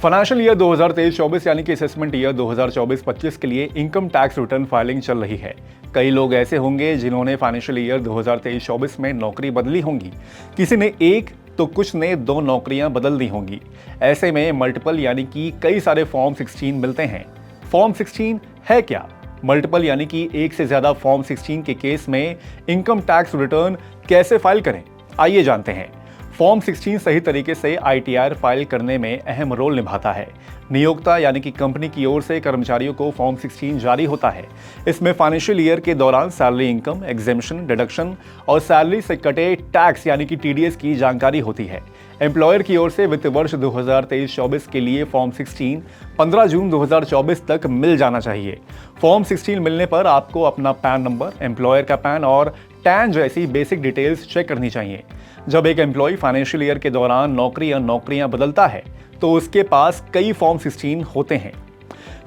Financial year 2023-24 यानी कि assessment year 2024-25 के लिए इनकम टैक्स रिटर्न फाइलिंग चल रही है। कई लोग ऐसे होंगे जिन्होंने फाइनेंशियल ईयर 2023-24 में नौकरी बदली होंगी। किसी ने एक तो कुछ ने दो नौकरियां बदल दी होंगी। ऐसे में मल्टीपल यानी कि कई सारे फॉर्म 16 मिलते हैं। फॉर्म 16 है क्या? मल्टीपल यानी कि एक से ज्यादा फॉर्म 16 के केस में इनकम टैक्स रिटर्न कैसे फाइल करें, आइए जानते हैं। फॉर्म 16 सही तरीके से ITR फाइल करने में अहम रोल निभाता है। नियोक्ता यानी कि कंपनी की ओर से कर्मचारियों को फॉर्म 16 जारी होता है। इसमें फाइनेंशियल ईयर के दौरान सैलरी इनकम, एग्जेम्पशन, डिडक्शन और सैलरी से कटे टैक्स यानी कि TDS की जानकारी होती है। एम्प्लॉयर की ओर से वित्त वर्ष 2023-24 के लिए फॉर्म 16 15 जून 2024 तक मिल जाना चाहिए। फॉर्म 16 मिलने पर आपको अपना पैन नंबर, एम्प्लॉयर का पैन और टैन जैसी बेसिक डिटेल्स चेक करनी चाहिए। जब एक एम्प्लॉय फाइनेंशियल ईयर के दौरान नौकरी या नौकरियां बदलता है तो उसके पास कई फॉर्म 16 होते हैं।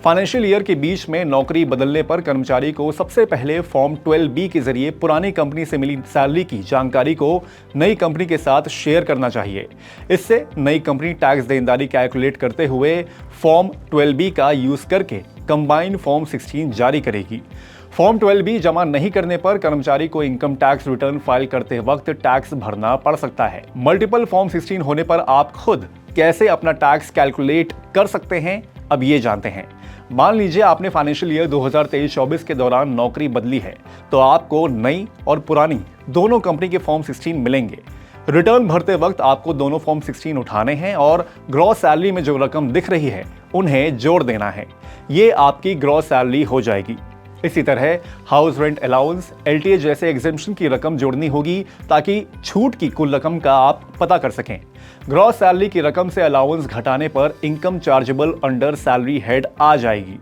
फाइनेंशियल ईयर के बीच में नौकरी बदलने पर कर्मचारी को सबसे पहले फॉर्म 12B के जरिए पुरानी कंपनी से मिली सैलरी की जानकारी को नई कंपनी के साथ शेयर करना चाहिए। इससे नई कंपनी टैक्स देनदारी कैलकुलेट करते हुए फॉर्म 12B का यूज करके कंबाइंड फॉर्म 16 जारी करेगी। फॉर्म 12B जमा नहीं करने पर कर्मचारी को इनकम टैक्स रिटर्न फाइल करते वक्त टैक्स भरना पड़ सकता है। मल्टीपल फॉर्म 16 होने पर आप खुद कैसे अपना टैक्स कैलकुलेट कर सकते हैं, अब ये जानते हैं। मान लीजिए आपने फाइनेंशियल ईयर 2023-24 के दौरान नौकरी बदली है, तो आपको नई और पुरानी दोनों कंपनी के फॉर्म 16 मिलेंगे। रिटर्न भरते वक्त आपको दोनों फॉर्म 16 उठाने हैं और ग्रॉस सैलरी में जो रकम दिख रही है उन्हें जोड़ देना है। ये आपकी ग्रॉस सैलरी हो जाएगी। इसी तरह हाउस रेंट अलाउंस, LTA जैसे एग्जेम्पशन की रकम जोड़नी होगी ताकि छूट की कुल रकम का आप पता कर सकें। ग्रॉस सैलरी की रकम से अलाउंस घटाने पर income chargeable under salary head आ जाएगी।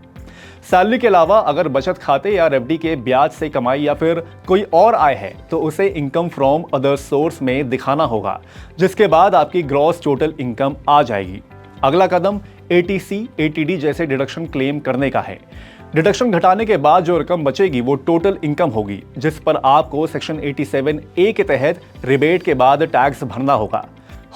सैलरी के अलावा अगर बचत खाते या FD के ब्याज से कमाई या फिर कोई और आय है तो उसे इनकम फ्रॉम अदर सोर्स में दिखाना होगा, जिसके बाद आपकी ग्रॉस टोटल इनकम आ जाएगी। अगला कदम ATC, ATD जैसे डिडक्शन क्लेम करने का है। डिडक्शन घटाने के बाद जो रकम बचेगी वो टोटल इनकम होगी, जिस पर आपको सेक्शन 87A के तहत रिबेट के बाद टैक्स भरना होगा।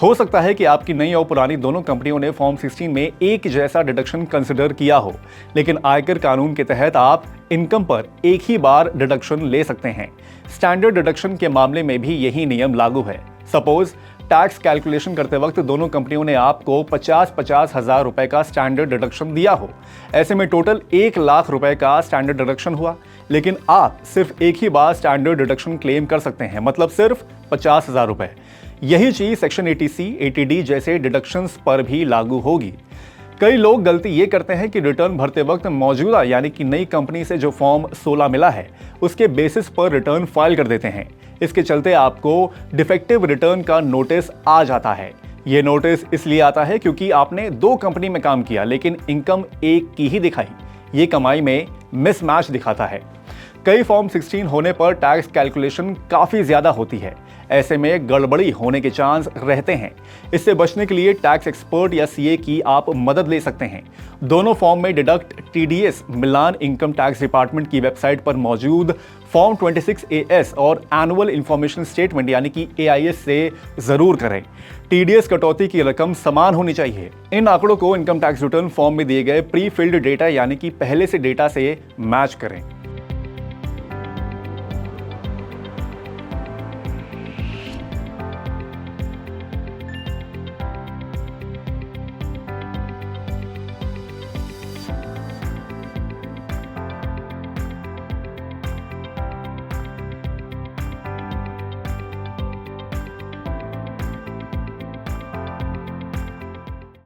हो सकता है कि आपकी नई और पुरानी दोनों कंपनियों ने फॉर्म 16 में एक जैसा डिडक्शन कंसिडर किया हो, लेकिन आयकर कानून के तहत आप इनकम पर एक ही बार डिडक्शन ले सकते हैं। स्टैंडर्ड डिडक्शन के मामले में भी यही नियम लागू है। सपोज टैक्स कैलकुलेशन करते वक्त दोनों कंपनियों ने आपको 50-50 हज़ार रुपए का स्टैंडर्ड डिडक्शन दिया हो। ऐसे में टोटल 1 लाख रुपए का स्टैंडर्ड डिडक्शन हुआ, लेकिन आप सिर्फ एक ही बार स्टैंडर्ड डिडक्शन क्लेम कर सकते हैं, मतलब सिर्फ 50,000 रुपए। यही चीज सेक्शन ATC, ATD जैसे डिडक्शंस पर भी लागू होगी। कई लोग गलती ये करते हैं कि रिटर्न भरते वक्त मौजूदा यानी कि नई कंपनी से जो फॉर्म 16 मिला है उसके बेसिस पर रिटर्न फाइल कर देते हैं। इसके चलते आपको डिफेक्टिव रिटर्न का नोटिस आ जाता है। ये नोटिस इसलिए आता है क्योंकि आपने 2 कंपनी में काम किया लेकिन इनकम एक की ही दिखाई। ये कमाई में मिसमैच दिखाता है। कई फॉर्म 16 होने पर टैक्स कैलकुलेशन काफी ज्यादा होती है। ऐसे में गड़बड़ी होने के चांस रहते हैं। इससे बचने के लिए टैक्स एक्सपर्ट या CA की आप मदद ले सकते हैं। दोनों फॉर्म में डिडक्ट TDS मिलान इनकम टैक्स डिपार्टमेंट की वेबसाइट पर मौजूद फॉर्म 26AS और एनुअल इंफॉर्मेशन स्टेटमेंट यानी कि AIS से जरूर करें। TDS कटौती की रकम समान होनी चाहिए। इन आंकड़ों को इनकम टैक्स रिटर्न फॉर्म में दिए गए प्री फिल्ड डेटा यानी कि पहले से डेटा से मैच करें।